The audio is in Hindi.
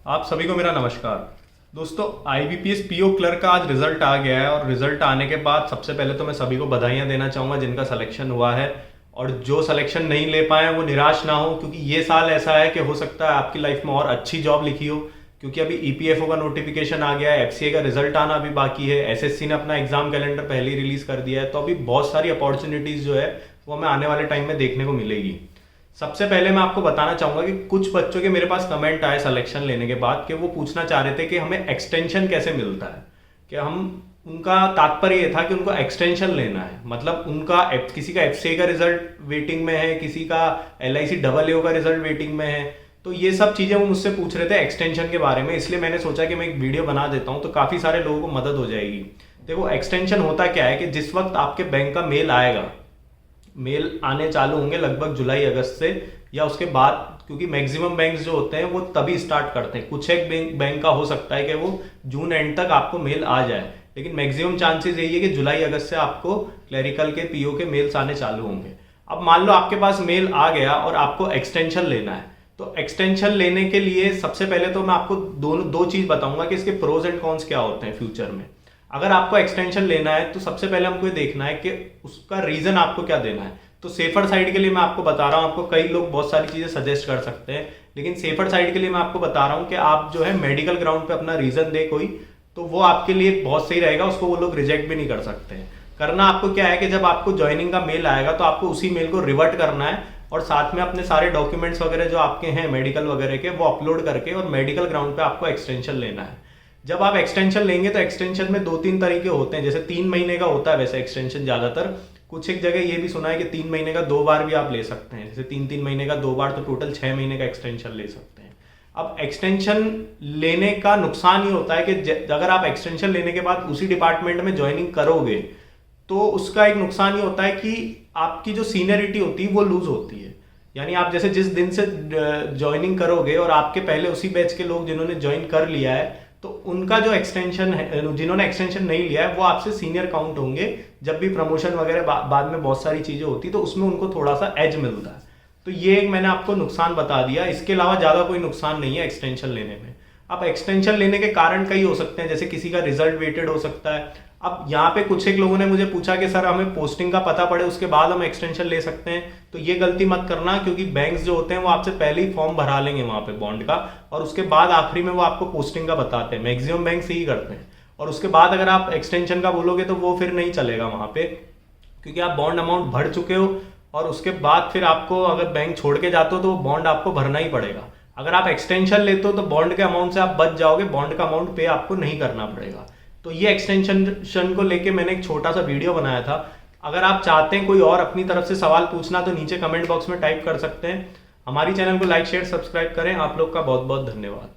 आप सभी को मेरा नमस्कार। दोस्तों, आईबीपीएस पीओ क्लर्क का आज रिजल्ट आ गया है और रिजल्ट आने के बाद सबसे पहले तो मैं सभी को बधाइयां देना चाहूँगा जिनका सिलेक्शन हुआ है। और जो सिलेक्शन नहीं ले पाए वो निराश ना हो, क्योंकि ये साल ऐसा है कि हो सकता है आपकी लाइफ में और अच्छी जॉब लिखी हो। क्योंकि अभी ईपीएफओ का नोटिफिकेशन आ गया है, एफसीए का रिजल्ट आना अभी बाकी है, एसएससी ने अपना एग्जाम कैलेंडर पहले ही रिलीज कर दिया है। तो अभी बहुत सारी अपॉर्चुनिटीज जो है वो हमें आने वाले टाइम में देखने को मिलेगी। सबसे पहले मैं आपको बताना चाहूंगा कि कुछ बच्चों के मेरे पास कमेंट आए सिलेक्शन लेने के बाद कि वो पूछना चाह रहे थे कि हमें एक्सटेंशन कैसे मिलता है। कि हम उनका तात्पर्य ये था कि उनको एक्सटेंशन लेना है, मतलब उनका किसी का एफसीए का रिजल्ट वेटिंग में है, किसी का एलआईसी डबल ए का रिजल्ट वेटिंग में है। तो ये सब चीजें वो मुझसे पूछ रहे थे एक्सटेंशन के बारे में, इसलिए मैंने सोचा कि मैं एक वीडियो बना देता हूँ तो काफी सारे लोगों को मदद हो जाएगी। देखो, एक्सटेंशन होता क्या है कि जिस वक्त आपके बैंक का मेल आएगा, मेल आने चालू होंगे लगभग जुलाई अगस्त से या उसके बाद, क्योंकि मैक्सिमम बैंक्स जो होते हैं वो तभी स्टार्ट करते हैं। कुछ एक बैंक का हो सकता है कि वो जून एंड तक आपको मेल आ जाए, लेकिन मैक्सिमम चांसेस यही है कि जुलाई अगस्त से आपको क्लरिकल के पीओ के मेल्स आने चालू होंगे। अब मान लो आपके पास मेल आ गया और आपको एक्सटेंशन लेना है, तो एक्सटेंशन लेने के लिए सबसे पहले तो मैं आपको दो चीज बताऊंगा कि इसके प्रोज एंड कॉन्स क्या होते हैं फ्यूचर में। अगर आपको एक्सटेंशन लेना है तो सबसे पहले हमको ये देखना है कि उसका रीजन आपको क्या देना है। तो सेफर साइड के लिए मैं आपको बता रहा हूं, आपको कई लोग बहुत सारी चीजें सजेस्ट कर सकते हैं, लेकिन सेफर साइड के लिए मैं आपको बता रहा हूं कि आप जो है मेडिकल ग्राउंड पे अपना रीजन दे कोई, तो वो आपके लिए बहुत सही रहेगा, उसको वो लोग रिजेक्ट भी नहीं कर सकते हैं। करना आपको क्या है कि जब आपको ज्वाइनिंग का मेल आएगा तो आपको उसी मेल को रिवर्ट करना है और साथ में अपने सारे डॉक्यूमेंट्स वगैरह जो आपके हैं मेडिकल वगैरह के वो अपलोड करके और मेडिकल ग्राउंड पे आपको एक्सटेंशन लेना है। जब आप एक्सटेंशन लेंगे तो एक्सटेंशन में 2-3 तरीके होते हैं, जैसे 3 महीने का होता है वैसे एक्सटेंशन ज्यादातर। कुछ एक जगह ये भी सुना है कि 3 महीने का 2 बार भी आप ले सकते हैं, जैसे 3-3 महीने का 2 बार, तो टोटल 6 महीने का एक्सटेंशन ले सकते हैं। अब एक्सटेंशन लेने का नुकसान ये होता है कि अगर आप एक्सटेंशन लेने के बाद उसी डिपार्टमेंट में ज्वाइनिंग करोगे तो उसका एक नुकसान ये होता है कि आपकी जो सीनियरिटी होती है वो लूज होती है। यानी आप जैसे जिस दिन से ज्वाइनिंग करोगे और आपके पहले उसी बैच के लोग जिन्होंने ज्वाइन कर लिया है, तो उनका जो एक्सटेंशन है, जिन्होंने एक्सटेंशन नहीं लिया है वो आपसे सीनियर काउंट होंगे। जब भी प्रमोशन वगैरह बाद में बहुत सारी चीजें होती तो उसमें उनको थोड़ा सा एज मिलता है। तो ये एक मैंने आपको नुकसान बता दिया, इसके अलावा ज्यादा कोई नुकसान नहीं है एक्सटेंशन लेने में। अब एक्सटेंशन लेने के कारण कई हो सकते हैं, जैसे किसी का रिजल्ट वेटेड हो सकता है। अब यहाँ पे कुछ एक लोगों ने मुझे पूछा कि सर हमें पोस्टिंग का पता पड़े उसके बाद हम एक्सटेंशन ले सकते हैं, तो ये गलती मत करना, क्योंकि बैंक्स जो होते हैं वो आपसे पहले ही फॉर्म भरा लेंगे वहां पे बॉन्ड का, और उसके बाद आखिरी में वो आपको पोस्टिंग का बताते हैं। मैक्सिमम बैंक यही करते हैं। और उसके बाद अगर आप एक्सटेंशन का बोलोगे तो वो फिर नहीं चलेगा वहां पे, क्योंकि आप बॉन्ड अमाउंट भर चुके हो और उसके बाद फिर आपको अगर बैंक छोड़ के जाते हो तो बॉन्ड आपको भरना ही पड़ेगा। अगर आप एक्सटेंशन लेते हो तो बॉन्ड के अमाउंट से आप बच जाओगे, बॉन्ड का अमाउंट पे आपको नहीं करना पड़ेगा। तो ये एक्सटेंशन को लेके मैंने एक छोटा सा वीडियो बनाया था। अगर आप चाहते हैं कोई और अपनी तरफ से सवाल पूछना तो नीचे कमेंट बॉक्स में टाइप कर सकते हैं। हमारी चैनल को लाइक शेयर सब्सक्राइब करें। आप लोग का बहुत बहुत धन्यवाद।